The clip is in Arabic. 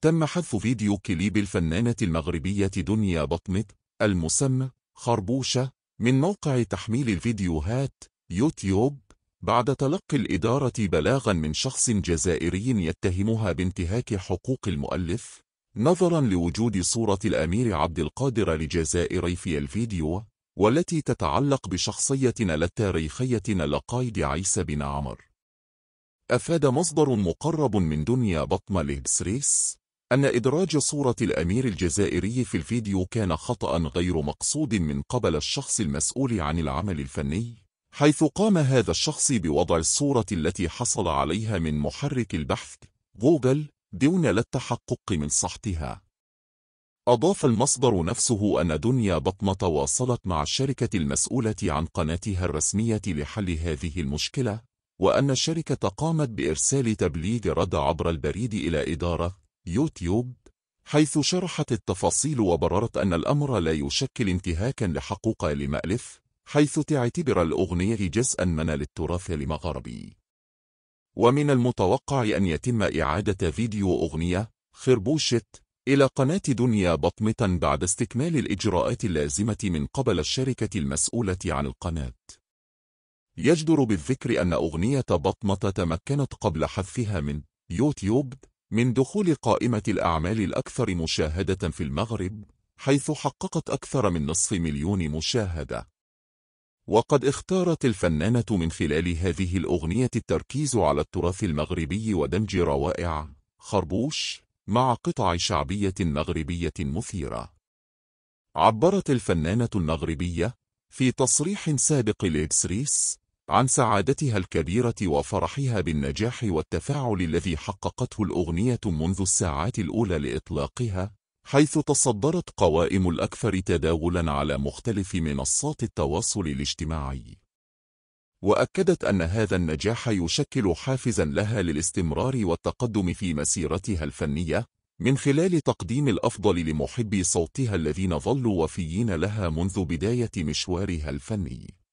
تم حذف فيديو كليب الفنانة المغربية دنيا بطمة المسمى خربوشة من موقع تحميل الفيديوهات يوتيوب بعد تلقي الإدارة بلاغا من شخص جزائري يتهمها بانتهاك حقوق المؤلف، نظرا لوجود صورة الأمير عبد القادر الجزائري في الفيديو، والتي تتعلق بشخصية التاريخية لقايد عيسى بن عمر. أفاد مصدر مقرب من دنيا بطمة لهبسريس أن إدراج صورة الأمير الجزائري في الفيديو كان خطأ غير مقصود من قبل الشخص المسؤول عن العمل الفني، حيث قام هذا الشخص بوضع الصورة التي حصل عليها من محرك البحث جوجل دون التحقق من صحتها. أضاف المصدر نفسه أن دنيا بطمة تواصلت مع الشركة المسؤولة عن قناتها الرسمية لحل هذه المشكلة، وأن الشركة قامت بإرسال تبليغ رد عبر البريد إلى إدارة يوتيوب، حيث شرحت التفاصيل وبررت أن الأمر لا يشكل انتهاكا لحقوق المؤلف، حيث تعتبر الأغنية جزءا من التراث المغربي. ومن المتوقع أن يتم إعادة فيديو أغنية خربوشة إلى قناة دنيا بطمة بعد استكمال الإجراءات اللازمة من قبل الشركة المسؤولة عن القناة. يجدر بالذكر أن أغنية بطمة تمكنت قبل حذفها من يوتيوب من دخول قائمة الأعمال الأكثر مشاهدة في المغرب، حيث حققت أكثر من 500,000 مشاهدة. وقد اختارت الفنانة من خلال هذه الأغنية التركيز على التراث المغربي ودمج روائع خربوش مع قطع شعبية مغربية مثيرة. عبرت الفنانة المغربية في تصريح سابق لإبسريس عن سعادتها الكبيرة وفرحها بالنجاح والتفاعل الذي حققته الأغنية منذ الساعات الأولى لإطلاقها، حيث تصدرت قوائم الأكثر تداولا على مختلف منصات التواصل الاجتماعي. وأكدت أن هذا النجاح يشكل حافزا لها للاستمرار والتقدم في مسيرتها الفنية، من خلال تقديم الأفضل لمحبي صوتها الذين ظلوا وفيين لها منذ بداية مشوارها الفني.